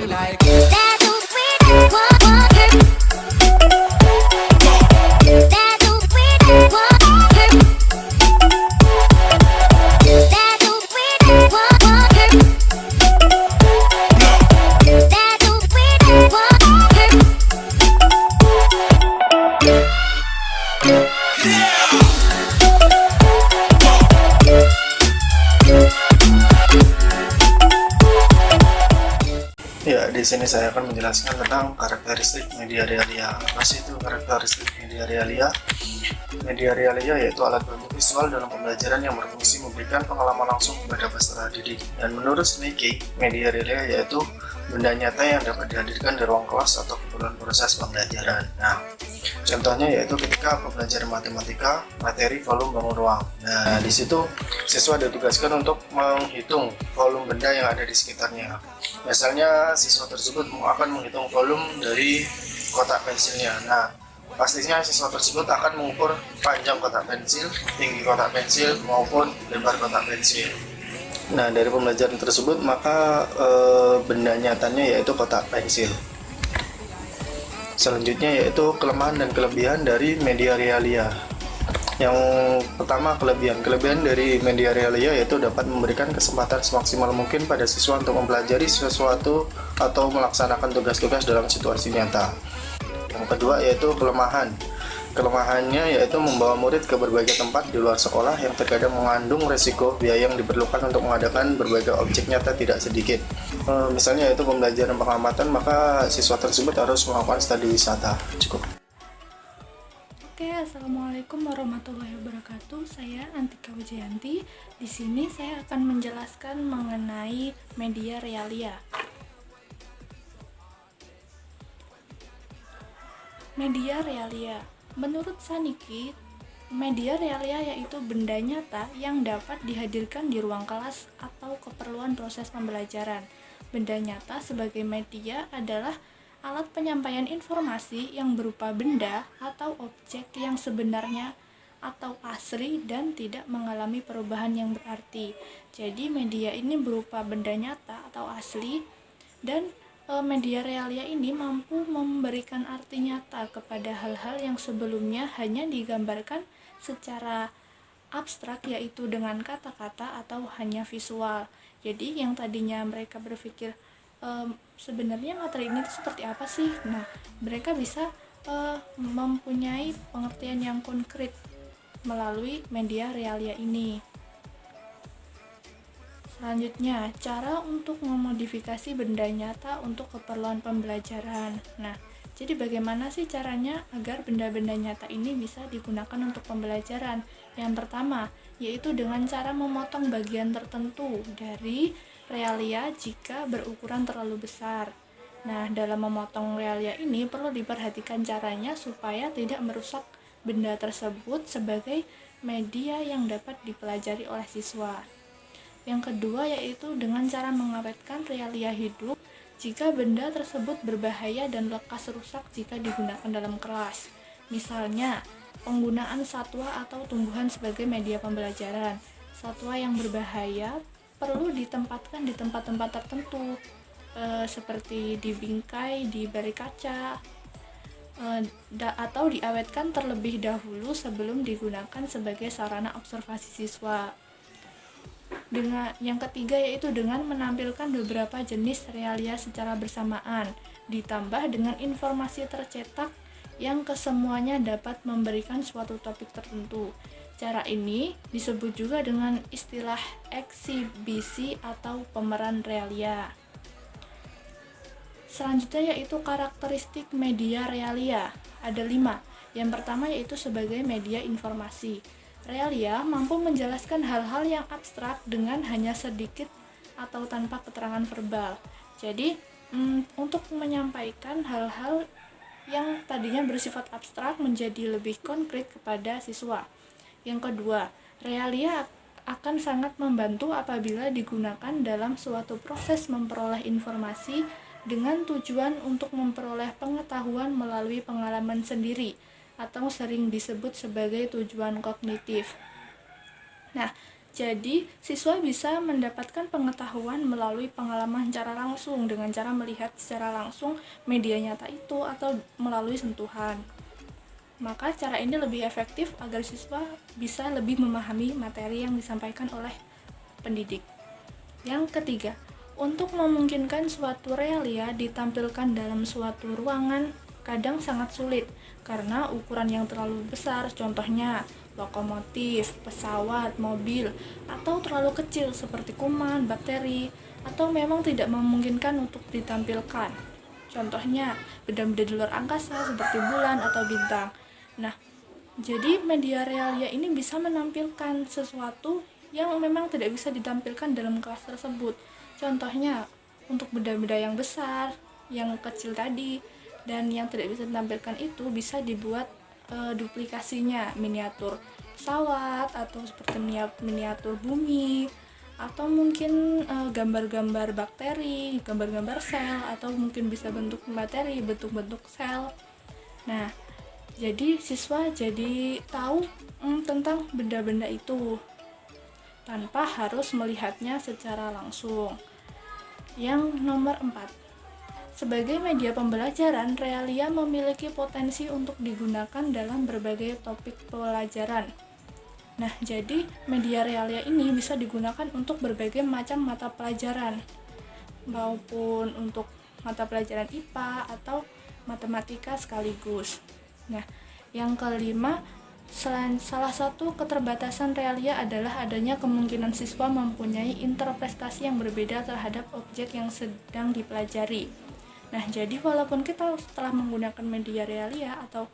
me like that. Ya, di sini saya akan menjelaskan tentang karakteristik media realia. Apa sih itu karakteristik media realia? Media realia yaitu alat bantu visual dalam pembelajaran yang berfungsi memberikan pengalaman langsung kepada peserta didik. Dan menurut Sneke, media realia yaitu benda nyata yang dapat dihadirkan di ruang kelas atau keperluan proses pembelajaran. Nah, contohnya yaitu ketika pembelajaran matematika, materi, volume, bangun ruang. Nah, di situ siswa ditugaskan untuk menghitung volume benda yang ada di sekitarnya. Misalnya siswa tersebut akan menghitung volume dari kotak pensilnya. Nah, pastinya siswa tersebut akan mengukur panjang kotak pensil, tinggi kotak pensil, maupun lebar kotak pensil. Nah, dari pembelajaran tersebut maka benda nyatanya yaitu kotak pensil. Selanjutnya yaitu kelemahan dan kelebihan dari media realia. Yang pertama, kelebihan dari media realia yaitu dapat memberikan kesempatan semaksimal mungkin pada siswa untuk mempelajari sesuatu atau melaksanakan tugas-tugas dalam situasi nyata. Yang kedua yaitu kelemahannya yaitu membawa murid ke berbagai tempat di luar sekolah yang terkadang mengandung resiko biaya yang diperlukan untuk mengadakan berbagai objek nyata tidak sedikit. Misalnya yaitu pembelajaran pengamatan, maka siswa tersebut harus melakukan studi wisata. Cukup. Oke, assalamualaikum warahmatullahi wabarakatuh. Saya Antika Wijayanti. Di sini saya akan menjelaskan mengenai media realia. Media realia, menurut Saniki, media realia yaitu benda nyata yang dapat dihadirkan di ruang kelas atau keperluan proses pembelajaran. Benda nyata sebagai media adalah alat penyampaian informasi yang berupa benda atau objek yang sebenarnya atau asli dan tidak mengalami perubahan yang berarti. Jadi media ini berupa benda nyata atau asli, dan media realia ini mampu memberikan arti nyata kepada hal-hal yang sebelumnya hanya digambarkan secara abstrak, yaitu dengan kata-kata atau hanya visual. Jadi yang tadinya mereka berpikir sebenarnya materi ini seperti apa sih? Nah, mereka bisa mempunyai pengertian yang konkret melalui media realia ini. Selanjutnya, cara untuk memodifikasi benda nyata untuk keperluan pembelajaran. Nah, jadi bagaimana sih caranya agar benda-benda nyata ini bisa digunakan untuk pembelajaran? Yang pertama, yaitu dengan cara memotong bagian tertentu dari realia jika berukuran terlalu besar. Nah, dalam memotong realia ini perlu diperhatikan caranya supaya tidak merusak benda tersebut sebagai media yang dapat dipelajari oleh siswa. Yang kedua yaitu dengan cara mengawetkan realia hidup jika benda tersebut berbahaya dan lekas rusak jika digunakan dalam kelas. Misalnya, penggunaan satwa atau tumbuhan sebagai media pembelajaran. Satwa yang berbahaya perlu ditempatkan di tempat-tempat tertentu, seperti di bingkai, di balik kaca, atau diawetkan terlebih dahulu sebelum digunakan sebagai sarana observasi siswa. Dengan yang ketiga yaitu dengan menampilkan beberapa jenis realia secara bersamaan, ditambah dengan informasi tercetak yang kesemuanya dapat memberikan suatu topik tertentu. Cara ini disebut juga dengan istilah eksibisi atau pemeran realia. Selanjutnya yaitu karakteristik media realia. Ada 5. Yang pertama yaitu sebagai media informasi. Realia mampu menjelaskan hal-hal yang abstrak dengan hanya sedikit atau tanpa keterangan verbal. Jadi, untuk menyampaikan hal-hal yang tadinya bersifat abstrak menjadi lebih konkret kepada siswa. Yang kedua, realia akan sangat membantu apabila digunakan dalam suatu proses memperoleh informasi dengan tujuan untuk memperoleh pengetahuan melalui pengalaman sendiri atau sering disebut sebagai tujuan kognitif. Nah, Jadi, siswa bisa mendapatkan pengetahuan melalui pengalaman secara langsung dengan cara melihat secara langsung media nyata itu atau melalui sentuhan. Maka cara ini lebih efektif agar siswa bisa lebih memahami materi yang disampaikan oleh pendidik. Yang ketiga, untuk memungkinkan suatu realia ditampilkan dalam suatu ruangan kadang sangat sulit karena ukuran yang terlalu besar, contohnya lokomotif, pesawat, mobil, atau terlalu kecil seperti kuman, bakteri, atau memang tidak memungkinkan untuk ditampilkan. Contohnya, benda-benda di luar angkasa seperti bulan atau bintang. Nah, jadi media realia ini bisa menampilkan sesuatu yang memang tidak bisa ditampilkan dalam kelas tersebut. Contohnya, untuk benda-benda yang besar, yang kecil tadi, dan yang tidak bisa ditampilkan itu bisa dibuat duplikasinya, miniatur pesawat atau seperti miniatur bumi, atau mungkin gambar-gambar bakteri, gambar-gambar sel, atau mungkin bisa bentuk materi, bentuk-bentuk sel. Nah, jadi siswa jadi tahu tentang benda-benda itu tanpa harus melihatnya secara langsung. Yang nomor 4, sebagai media pembelajaran, realia memiliki potensi untuk digunakan dalam berbagai topik pelajaran. Nah, jadi media realia ini bisa digunakan untuk berbagai macam mata pelajaran, maupun untuk mata pelajaran IPA atau matematika sekaligus. Nah, yang kelima, salah satu keterbatasan realia adalah adanya kemungkinan siswa mempunyai interpretasi yang berbeda terhadap objek yang sedang dipelajari. Nah, jadi walaupun kita telah menggunakan media realia atau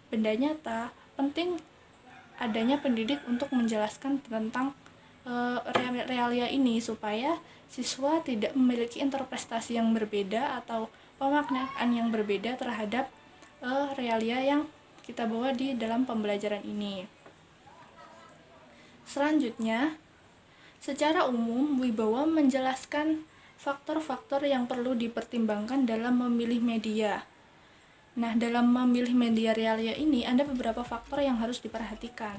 benda nyata, penting adanya pendidik untuk menjelaskan tentang realia ini supaya siswa tidak memiliki interpretasi yang berbeda atau pemaknaan yang berbeda terhadap realia yang kita bawa di dalam pembelajaran ini. Selanjutnya, secara umum Wibawa menjelaskan faktor-faktor yang perlu dipertimbangkan dalam memilih media. Nah, dalam memilih media realia ini ada beberapa faktor yang harus diperhatikan.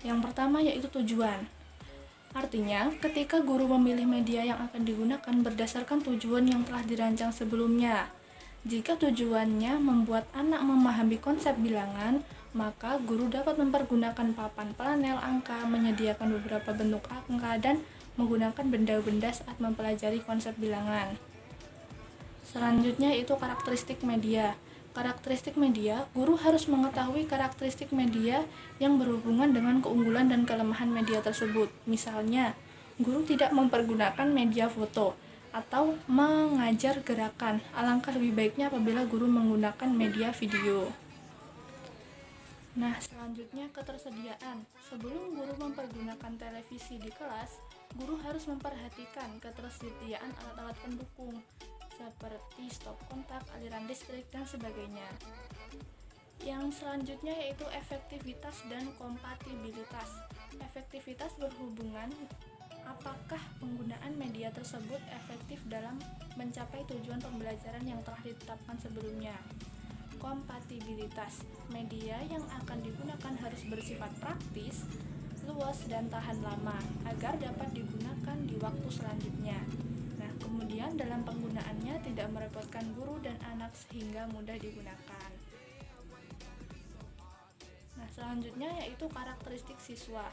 Yang pertama yaitu tujuan. Artinya, ketika guru memilih media yang akan digunakan berdasarkan tujuan yang telah dirancang sebelumnya. Jika tujuannya membuat anak memahami konsep bilangan, maka guru dapat mempergunakan papan panel angka, menyediakan beberapa bentuk angka, dan menggunakan benda-benda saat mempelajari konsep bilangan. Selanjutnya itu karakteristik media. Karakteristik media, guru harus mengetahui karakteristik media yang berhubungan dengan keunggulan dan kelemahan media tersebut. Misalnya, guru tidak mempergunakan media foto atau mengajar gerakan. Alangkah lebih baiknya apabila guru menggunakan media video. Nah, selanjutnya ketersediaan. Sebelum guru mempergunakan televisi di kelas, guru harus memperhatikan ketersediaan alat-alat pendukung seperti stop kontak, aliran listrik, dan sebagainya. Yang selanjutnya yaitu efektivitas dan kompatibilitas. Efektivitas berhubungan apakah penggunaan media tersebut efektif dalam mencapai tujuan pembelajaran yang telah ditetapkan sebelumnya. Kompatibilitas, media yang akan digunakan harus bersifat praktis, luas, dan tahan lama agar dapat digunakan di waktu selanjutnya. Nah, kemudian dalam penggunaannya tidak merepotkan guru dan anak sehingga mudah digunakan. Nah, selanjutnya yaitu karakteristik siswa.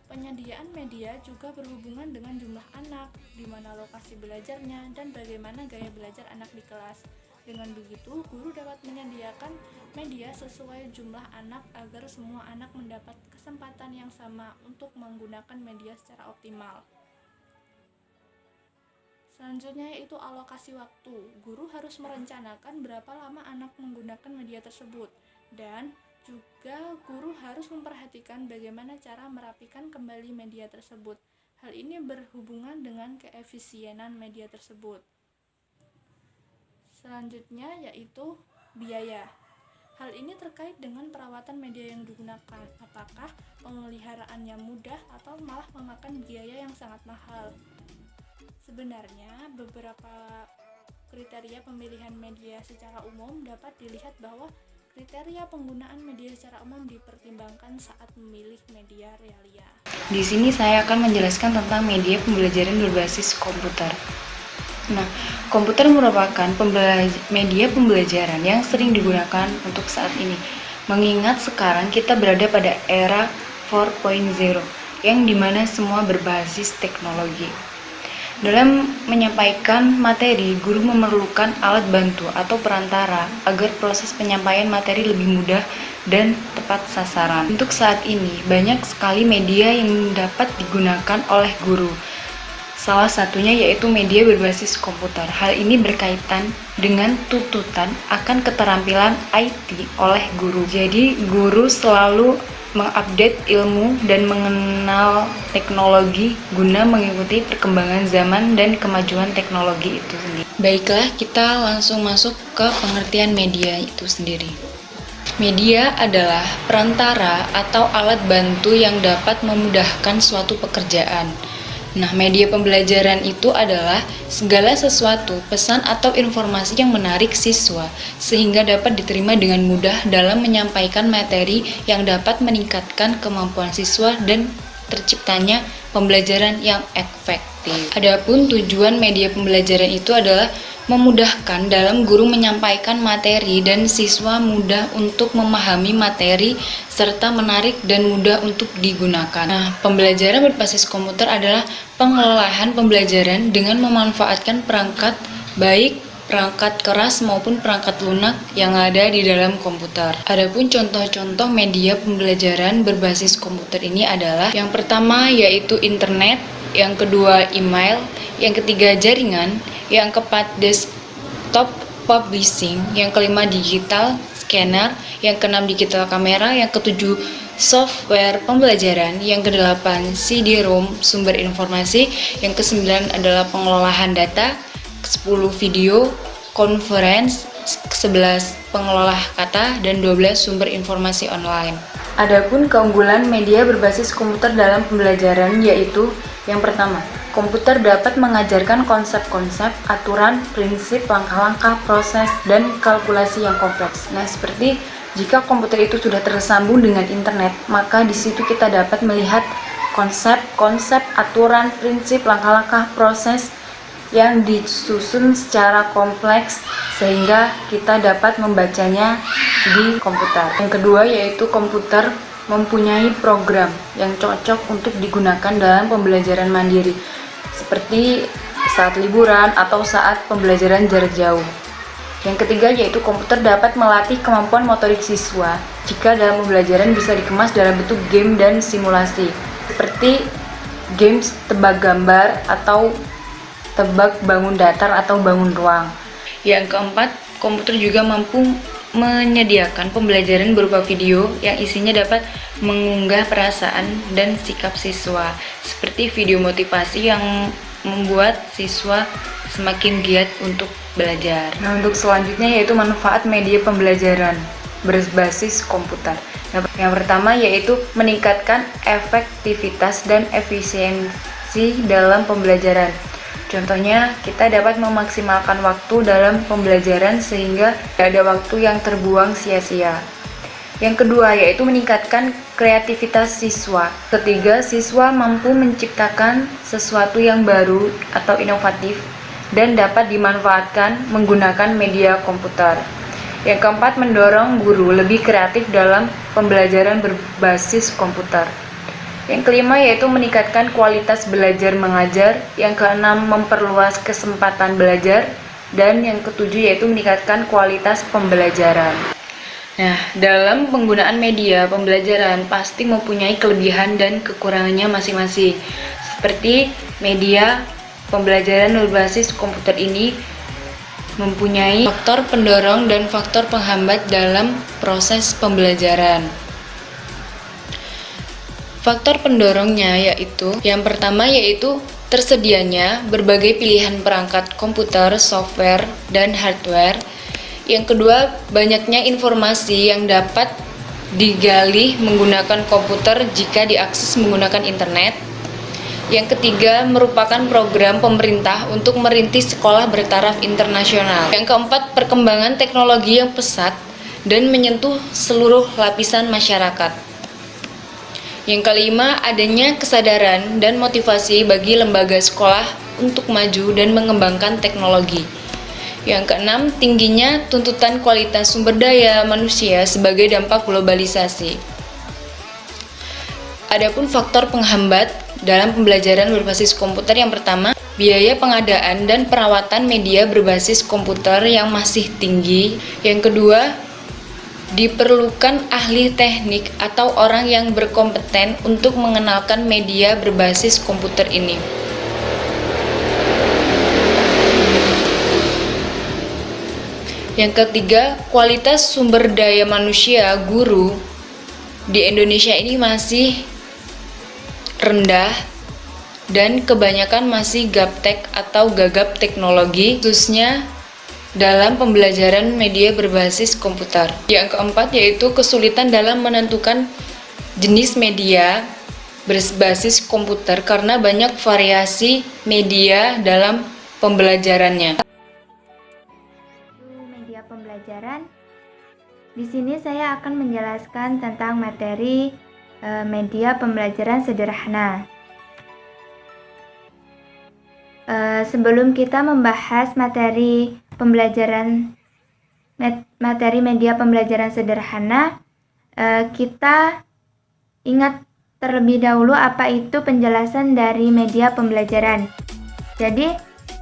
Penyediaan media juga berhubungan dengan jumlah anak, di mana lokasi belajarnya, dan bagaimana gaya belajar anak di kelas. Dengan begitu, guru dapat menyediakan media sesuai jumlah anak agar semua anak mendapat kesempatan yang sama untuk menggunakan media secara optimal. Selanjutnya yaitu alokasi waktu. Guru harus merencanakan berapa lama anak menggunakan media tersebut, dan juga guru harus memperhatikan bagaimana cara merapikan kembali media tersebut. Hal ini berhubungan dengan keefisienan media tersebut. Selanjutnya yaitu biaya. Hal ini terkait dengan perawatan media yang digunakan, apakah pemeliharaannya mudah atau malah memakan biaya yang sangat mahal. Sebenarnya beberapa kriteria pemilihan media secara umum dapat dilihat bahwa Kriteria penggunaan media secara umum dipertimbangkan saat memilih media realia. Di sini saya akan menjelaskan tentang media pembelajaran berbasis komputer. Nah, komputer merupakan media pembelajaran yang sering digunakan untuk saat ini. Mengingat sekarang kita berada pada era 4.0 yang dimana semua berbasis teknologi. Dalam menyampaikan materi, guru memerlukan alat bantu atau perantara agar proses penyampaian materi lebih mudah dan tepat sasaran. Untuk saat ini, banyak sekali media yang dapat digunakan oleh guru. Salah satunya yaitu media berbasis komputer. Hal ini berkaitan dengan tuntutan akan keterampilan IT oleh guru. Jadi, guru selalu mengupdate ilmu dan mengenal teknologi guna mengikuti perkembangan zaman dan kemajuan teknologi itu sendiri. Baiklah, kita langsung masuk ke pengertian media itu sendiri. Media adalah perantara atau alat bantu yang dapat memudahkan suatu pekerjaan. Nah, media pembelajaran itu adalah segala sesuatu, pesan atau informasi yang menarik siswa sehingga dapat diterima dengan mudah dalam menyampaikan materi yang dapat meningkatkan kemampuan siswa dan terciptanya pembelajaran yang efektif. Adapun tujuan media pembelajaran itu adalah memudahkan dalam guru menyampaikan materi dan siswa mudah untuk memahami materi serta menarik dan mudah untuk digunakan. Nah, pembelajaran berbasis komputer adalah pengelolaan pembelajaran dengan memanfaatkan perangkat baik perangkat keras maupun perangkat lunak yang ada di dalam komputer. Adapun contoh-contoh media pembelajaran berbasis komputer ini adalah yang pertama yaitu internet, yang kedua email, yang ketiga jaringan, yang keempat desktop publishing, yang kelima digital scanner, yang keenam digital kamera, yang ketujuh software pembelajaran, yang kedelapan CD-ROM sumber informasi, yang kesembilan adalah pengelolaan data, ke-10 video conference, ke-11 pengelola kata, dan 12 sumber informasi online. Adapun keunggulan media berbasis komputer dalam pembelajaran yaitu yang pertama, komputer dapat mengajarkan konsep-konsep, aturan, prinsip, langkah-langkah, proses, dan kalkulasi yang kompleks. Nah, seperti jika komputer itu sudah tersambung dengan internet, maka di situ kita dapat melihat konsep-konsep, aturan, prinsip, langkah-langkah, proses yang disusun secara kompleks sehingga kita dapat membacanya di komputer. Yang kedua yaitu komputer mempunyai program yang cocok untuk digunakan dalam pembelajaran mandiri seperti saat liburan atau saat pembelajaran jarak jauh. Yang ketiga yaitu komputer dapat melatih kemampuan motorik siswa jika dalam pembelajaran bisa dikemas dalam bentuk game dan simulasi seperti games tebak gambar atau tebak bangun datar atau bangun ruang. Yang keempat, komputer juga mampu menyediakan pembelajaran berupa video yang isinya dapat mengunggah perasaan dan sikap siswa, seperti video motivasi yang membuat siswa semakin giat untuk belajar. Nah, untuk selanjutnya yaitu manfaat media pembelajaran berbasis komputer. Yang pertama yaitu meningkatkan efektivitas dan efisiensi dalam pembelajaran. Contohnya, kita dapat memaksimalkan waktu dalam pembelajaran sehingga tidak ada waktu yang terbuang sia-sia. Yang kedua, yaitu meningkatkan kreativitas siswa. Ketiga, siswa mampu menciptakan sesuatu yang baru atau inovatif dan dapat dimanfaatkan menggunakan media komputer. Yang keempat, mendorong guru lebih kreatif dalam pembelajaran berbasis komputer. Yang kelima yaitu meningkatkan kualitas belajar mengajar. Yang keenam memperluas kesempatan belajar. Dan yang ketujuh yaitu meningkatkan kualitas pembelajaran. Nah, dalam penggunaan media pembelajaran pasti mempunyai kelebihan dan kekurangannya masing-masing. Seperti media pembelajaran berbasis komputer ini mempunyai faktor pendorong dan faktor penghambat dalam proses pembelajaran. Faktor pendorongnya yaitu yang pertama yaitu tersedianya berbagai pilihan perangkat komputer, software, dan hardware. Yang kedua, banyaknya informasi yang dapat digali menggunakan komputer jika diakses menggunakan internet. Yang ketiga, merupakan program pemerintah untuk merintis sekolah bertaraf internasional. Yang keempat, perkembangan teknologi yang pesat dan menyentuh seluruh lapisan masyarakat. Yang kelima, adanya kesadaran dan motivasi bagi lembaga sekolah untuk maju dan mengembangkan teknologi. Yang keenam, tingginya tuntutan kualitas sumber daya manusia sebagai dampak globalisasi. Adapun faktor penghambat dalam pembelajaran berbasis komputer yang pertama, biaya pengadaan dan perawatan media berbasis komputer yang masih tinggi. Yang kedua, diperlukan ahli teknik atau orang yang berkompeten untuk mengenalkan media berbasis komputer ini. Yang ketiga, kualitas sumber daya manusia guru di Indonesia ini masih rendah dan kebanyakan masih gaptek atau gagap teknologi, khususnya dalam pembelajaran media berbasis komputer. Yang keempat yaitu kesulitan dalam menentukan jenis media berbasis komputer karena banyak variasi media dalam pembelajarannya. Media pembelajaran. Di sini saya akan menjelaskan tentang materi media pembelajaran sederhana. Sebelum kita membahas materi media pembelajaran sederhana, kita ingat terlebih dahulu apa itu penjelasan dari media pembelajaran. Jadi,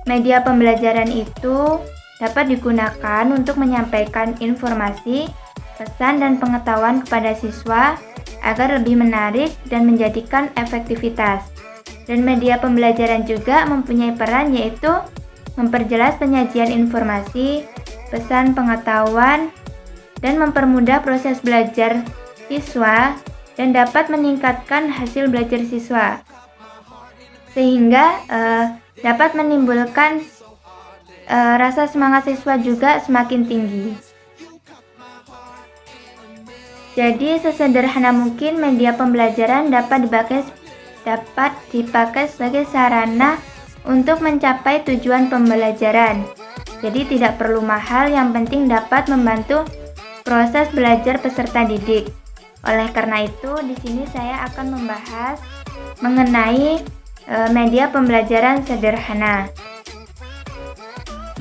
media pembelajaran itu dapat digunakan untuk menyampaikan informasi, pesan, dan pengetahuan kepada siswa agar lebih menarik dan menjadikan efektivitas. Dan media pembelajaran juga mempunyai peran yaitu memperjelas penyajian informasi, pesan pengetahuan, dan mempermudah proses belajar siswa dan dapat meningkatkan hasil belajar siswa. Sehingga dapat menimbulkan rasa semangat siswa juga semakin tinggi. Jadi sesederhana mungkin media pembelajaran dapat dipakai sebagai sarana untuk mencapai tujuan pembelajaran. Jadi tidak perlu mahal, yang penting dapat membantu proses belajar peserta didik. Oleh karena itu, di sini saya akan membahas mengenai media pembelajaran sederhana.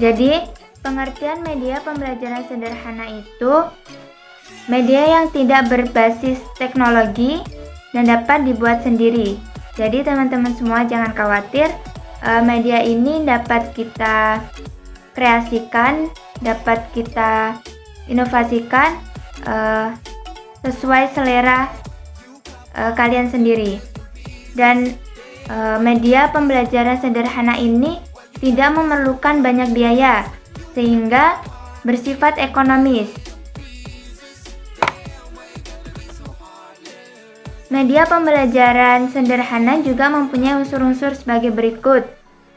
Jadi, pengertian media pembelajaran sederhana itu media yang tidak berbasis teknologi dan dapat dibuat sendiri. Jadi teman-teman semua jangan khawatir, media ini dapat kita kreasikan, dapat kita inovasikan sesuai selera kalian sendiri. Dan media pembelajaran sederhana ini tidak memerlukan banyak biaya, sehingga bersifat ekonomis. Media pembelajaran sederhana juga mempunyai unsur-unsur sebagai berikut.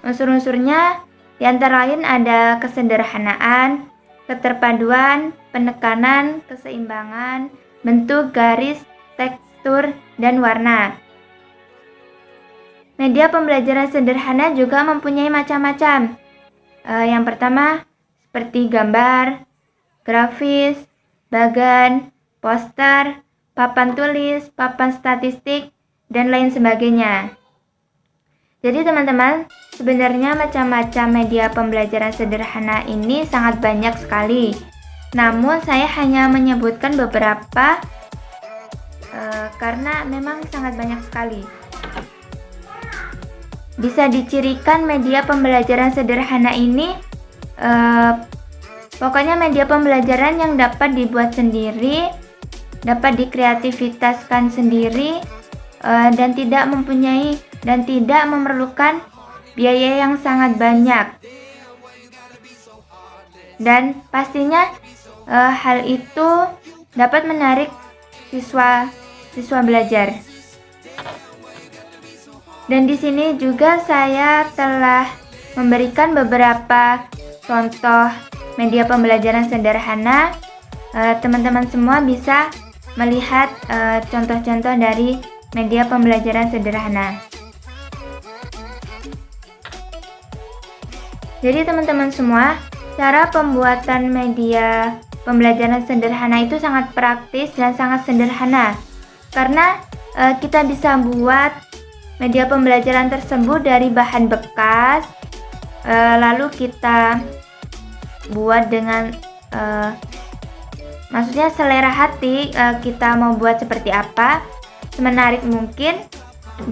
Unsur-unsurnya diantara lain ada kesederhanaan, keterpaduan, penekanan, keseimbangan, bentuk, garis, tekstur, dan warna. Media pembelajaran sederhana juga mempunyai macam-macam. Yang pertama, seperti gambar, grafis, bagan, poster, papan tulis, papan statistik, dan lain sebagainya. Jadi teman-teman, sebenarnya macam-macam media pembelajaran sederhana ini sangat banyak sekali. Namun saya hanya menyebutkan beberapa karena memang sangat banyak sekali. Bisa dicirikan media pembelajaran sederhana ini, pokoknya media pembelajaran yang dapat dibuat sendiri, dapat dikreativitaskan sendiri, dan tidak memerlukan biaya yang sangat banyak. Dan pastinya hal itu dapat menarik siswa belajar. Dan di sini juga saya telah memberikan beberapa contoh media pembelajaran sederhana. Teman-teman semua bisa melihat contoh-contoh dari media pembelajaran sederhana. Jadi teman-teman semua, cara pembuatan media pembelajaran sederhana itu sangat praktis dan sangat sederhana, karena kita bisa buat media pembelajaran tersebut dari bahan bekas, lalu kita buat dengan maksudnya selera hati, kita mau buat seperti apa, semenarik mungkin,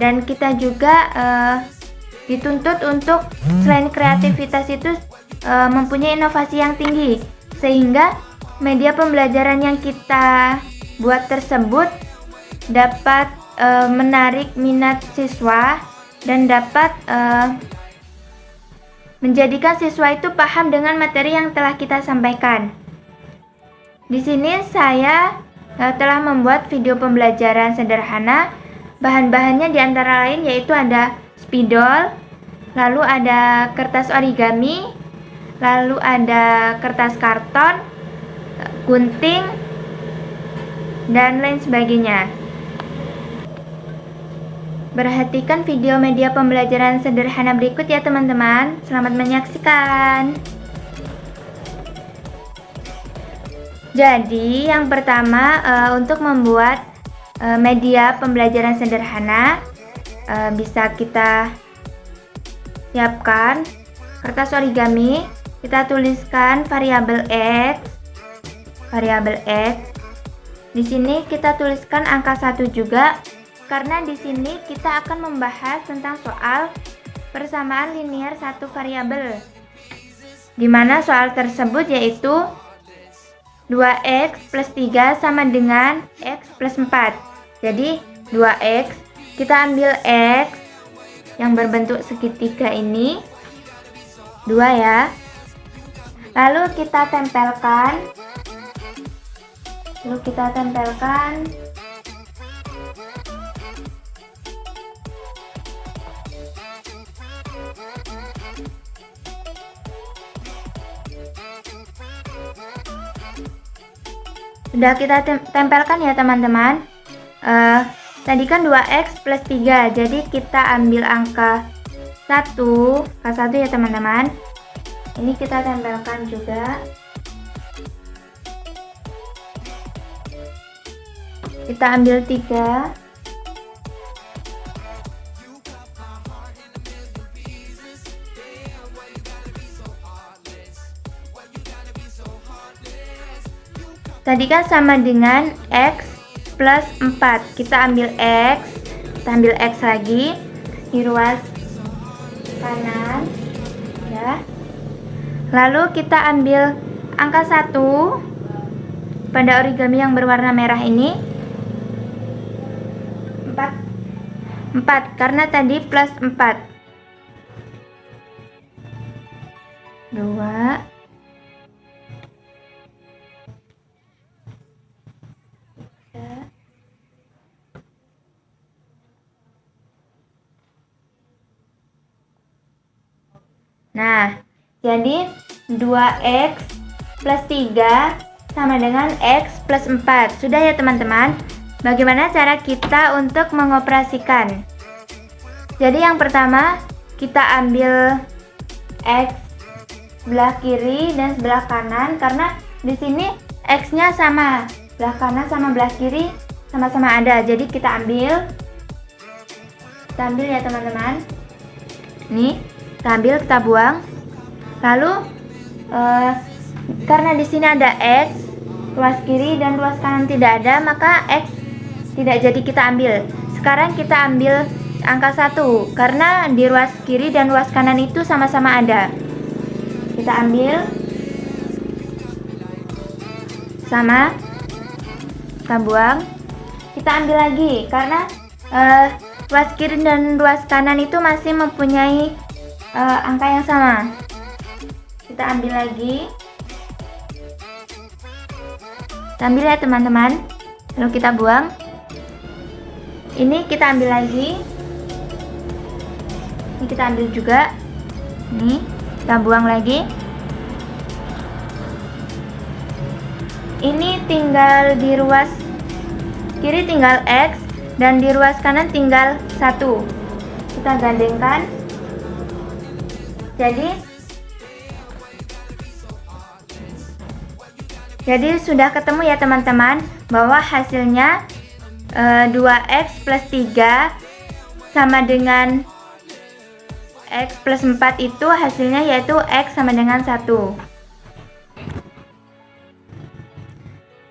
dan kita juga dituntut untuk selain kreativitas itu mempunyai inovasi yang tinggi, sehingga media pembelajaran yang kita buat tersebut dapat menarik minat siswa dan dapat menjadikan siswa itu paham dengan materi yang telah kita sampaikan. Di sini saya telah membuat video pembelajaran sederhana. Bahan-bahannya diantara lain yaitu ada spidol, lalu ada kertas origami, lalu ada kertas karton, gunting, dan lain sebagainya. Perhatikan video media pembelajaran sederhana berikut ya teman-teman. Selamat menyaksikan. Jadi yang pertama, untuk membuat media pembelajaran sederhana, bisa kita siapkan kertas origami. Kita tuliskan variabel X. Di sini kita tuliskan angka 1 juga, karena di sini kita akan membahas tentang soal persamaan linear satu variabel, di mana soal tersebut yaitu 2x plus 3 sama dengan x plus 4. Jadi 2x, kita ambil x yang berbentuk segitiga ini 2 ya, lalu kita tempelkan, sudah kita tempelkan ya teman-teman. Tadi kan 2x plus 3, jadi kita ambil angka 1 ya teman-teman. Ini kita tempelkan juga. Kita ambil 3. Tadi kan sama dengan x plus 4. Kita ambil x lagi di ruas kanan ya. Lalu kita ambil angka 1 pada origami yang berwarna merah ini. 4 karena tadi plus 4. 2. Nah, jadi 2x plus 3 sama dengan x plus 4. Sudah ya teman-teman. Bagaimana cara kita untuk mengoperasikan? Jadi yang pertama, kita ambil x sebelah kiri dan sebelah kanan, karena di sini x-nya sama, sebelah kanan sama belah kiri sama-sama ada. Jadi kita ambil ya teman-teman. Nih, kita ambil, kita buang. Lalu karena di sini ada x, ruas kiri dan ruas kanan tidak ada, maka x tidak jadi kita ambil. Sekarang kita ambil angka 1, karena di ruas kiri dan ruas kanan itu sama-sama ada. Kita ambil sama, kita buang. Kita ambil lagi, karena ruas kiri dan ruas kanan itu masih mempunyai angka yang sama. Kita ambil lagi. Kita ambil ya teman-teman. Lalu kita buang. Ini kita ambil lagi. Ini kita ambil juga. Ini kita buang lagi. Ini tinggal di ruas kiri tinggal x dan di ruas kanan tinggal 1. Kita gandengkan. Jadi Jadi sudah ketemu ya teman-teman bahwa hasilnya 2x plus 3 sama dengan x plus 4 itu hasilnya yaitu x sama dengan 1.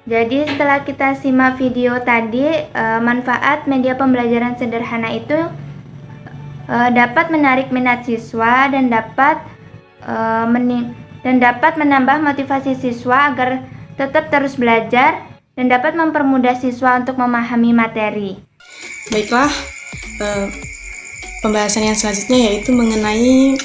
Jadi setelah kita simak video tadi, manfaat media pembelajaran sederhana itu dapat menarik minat siswa dan dapat menambah motivasi siswa agar tetap terus belajar dan dapat mempermudah siswa untuk memahami materi. Baiklah, pembahasan yang selanjutnya yaitu mengenai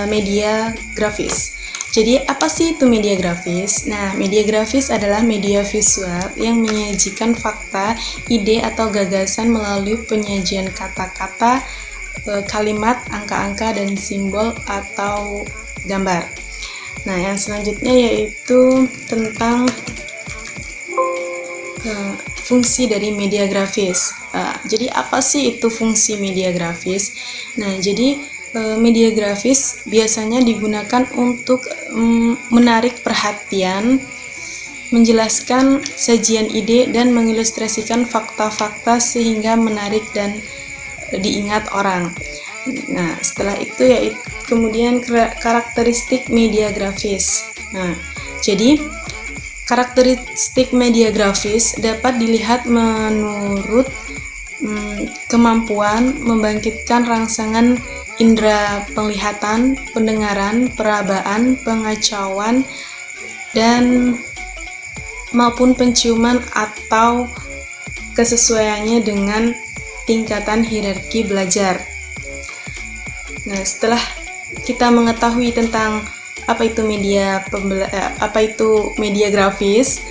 media grafis. Jadi apa sih itu media grafis? Nah, media grafis adalah media visual yang menyajikan fakta, ide atau gagasan melalui penyajian kata-kata, kalimat, angka-angka, dan simbol atau gambar. Nah, yang selanjutnya yaitu tentang fungsi dari media grafis. Jadi apa sih itu fungsi media grafis? Nah, jadi media grafis biasanya digunakan untuk menarik perhatian, menjelaskan sajian ide, dan mengilustrasikan fakta-fakta sehingga menarik dan diingat orang. Nah, setelah itu yaitu kemudian karakteristik media grafis. Nah, jadi karakteristik media grafis dapat dilihat menurut kemampuan membangkitkan rangsangan indera penglihatan, pendengaran, perabaan, pengacauan, dan maupun penciuman atau kesesuaiannya dengan tingkatan hierarki belajar. Nah, setelah kita mengetahui tentang apa itu media grafis,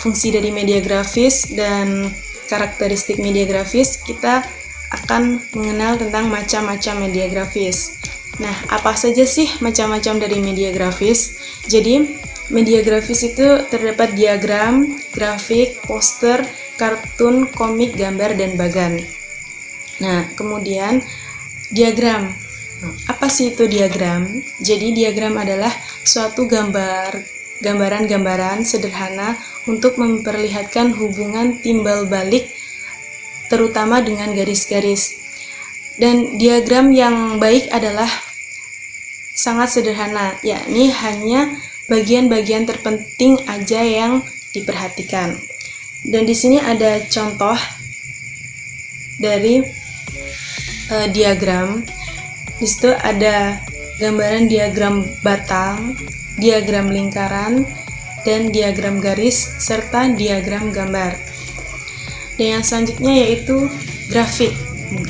fungsi dari media grafis dan karakteristik media grafis, kita akan mengenal tentang macam-macam media grafis. Nah, apa saja sih macam-macam dari media grafis? Jadi, media grafis itu terdapat diagram, grafik, poster, kartun, komik, gambar, dan bagan. Nah, kemudian diagram. Apa sih itu diagram? Jadi diagram adalah suatu gambaran-gambaran sederhana untuk memperlihatkan hubungan timbal balik terutama dengan garis-garis. Dan diagram yang baik adalah sangat sederhana, yakni hanya bagian-bagian terpenting aja yang diperhatikan. Dan di sini ada contoh dari diagram. Di situ ada gambaran diagram batang, diagram lingkaran, dan diagram garis serta diagram gambar. Dan yang selanjutnya yaitu grafik.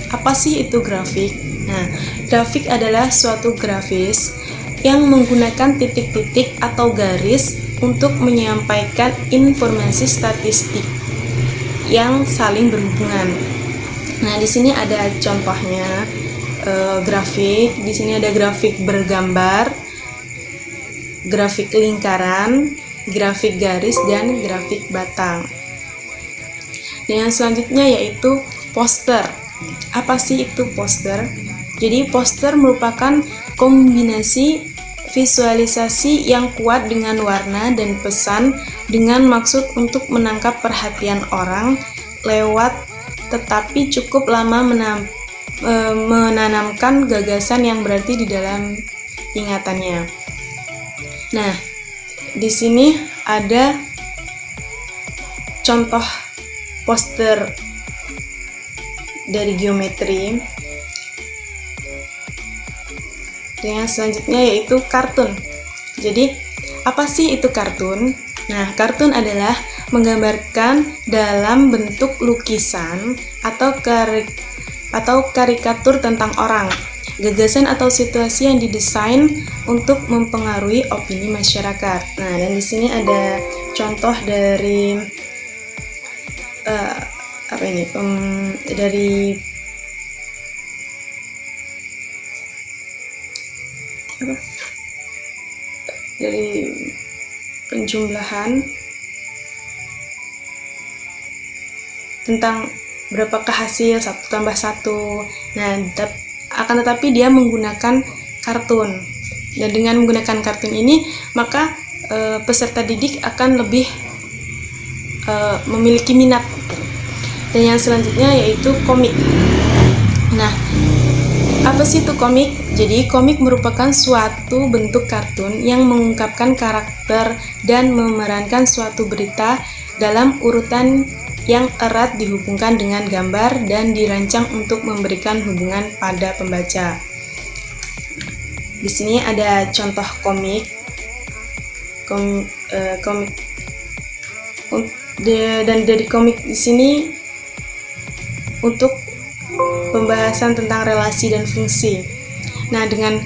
Apa sih itu grafik? Nah, grafik adalah suatu grafis yang menggunakan titik-titik atau garis untuk menyampaikan informasi statistik yang saling berhubungan. Nah, di sini ada contohnya grafik. Di sini ada grafik bergambar, grafik lingkaran, grafik garis, dan grafik batang. Dan yang selanjutnya yaitu poster. Apa sih itu poster? Jadi poster merupakan kombinasi visualisasi yang kuat dengan warna dan pesan dengan maksud untuk menangkap perhatian orang lewat tetapi cukup lama menanamkan gagasan yang berarti di dalam ingatannya. Nah, di sini ada contoh poster dari geometri. Dan yang selanjutnya yaitu kartun. Jadi, apa sih itu kartun? Nah, kartun adalah menggambarkan dalam bentuk lukisan atau karikatur tentang orang, gagasan atau situasi yang didesain untuk mempengaruhi opini masyarakat. Nah, dan di sini ada contoh dari dari penjumlahan tentang berapakah hasil 1 tambah 1. Nah, akan tetapi dia menggunakan kartun. Dan dengan menggunakan kartun ini, maka peserta didik akan lebih memiliki minat. Dan yang selanjutnya yaitu komik. Nah, apa sih itu komik? Jadi komik merupakan suatu bentuk kartun yang mengungkapkan karakter dan memerankan suatu berita dalam urutan yang erat dihubungkan dengan gambar dan dirancang untuk memberikan hubungan pada pembaca. Di sini ada contoh komik. Dan dari komik di sini untuk pembahasan tentang relasi dan fungsi. Nah, dengan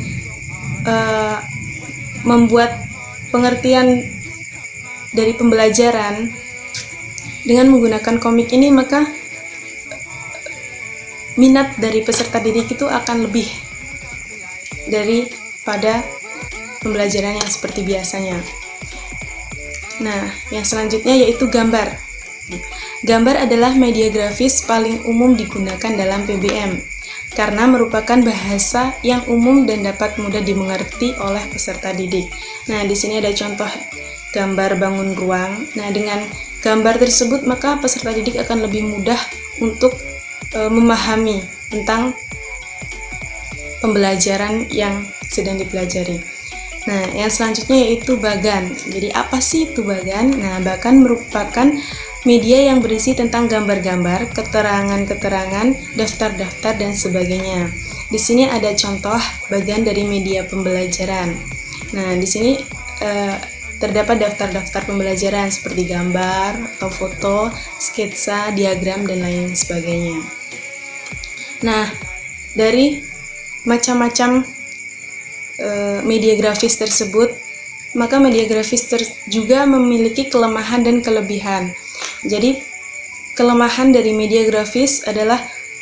membuat pengertian dari pembelajaran dengan menggunakan komik ini, maka minat dari peserta didik itu akan lebih daripada pembelajaran yang seperti biasanya. Nah, yang selanjutnya yaitu gambar. Gambar adalah media grafis paling umum digunakan dalam PBM karena merupakan bahasa yang umum dan dapat mudah dimengerti oleh peserta didik. Nah, di sini ada contoh gambar bangun ruang. Nah, dengan gambar tersebut maka peserta didik akan lebih mudah untuk memahami tentang pembelajaran yang sedang dipelajari. Nah, yang selanjutnya yaitu bagan. Jadi apa sih itu bagan? Nah, bagan merupakan media yang berisi tentang gambar-gambar, keterangan-keterangan, daftar-daftar, dan sebagainya. Di sini ada contoh bagan dari media pembelajaran. Nah, di sini terdapat daftar-daftar pembelajaran seperti gambar atau foto, sketsa, diagram, dan lain sebagainya. Nah, dari macam-macam media grafis tersebut, maka media grafis juga memiliki kelemahan dan kelebihan. Jadi, kelemahan dari media grafis adalah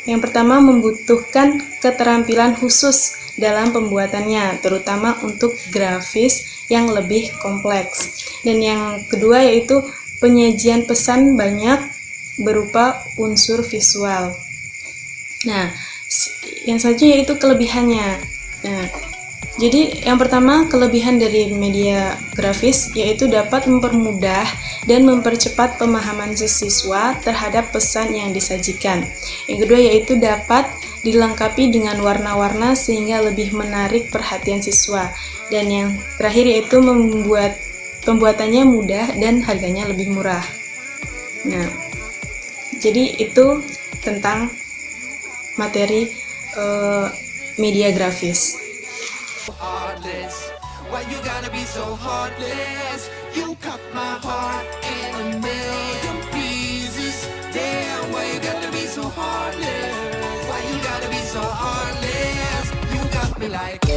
yang pertama membutuhkan keterampilan khusus dalam pembuatannya, terutama untuk grafis yang lebih kompleks. Dan yang kedua yaitu penyajian pesan banyak berupa unsur visual. Nah, yang selanjutnya yaitu kelebihannya. Nah, jadi yang pertama kelebihan dari media grafis yaitu dapat mempermudah dan mempercepat pemahaman siswa terhadap pesan yang disajikan. Yang kedua yaitu dapat dilengkapi dengan warna-warna sehingga lebih menarik perhatian siswa. Dan yang terakhir yaitu pembuatannya mudah dan harganya lebih murah. Nah, jadi itu tentang materi media grafis. Heartless. Why you gotta be so heartless? You cut my heart in a million pieces. Damn, why you gotta be so heartless? Why you gotta be so heartless? You got me like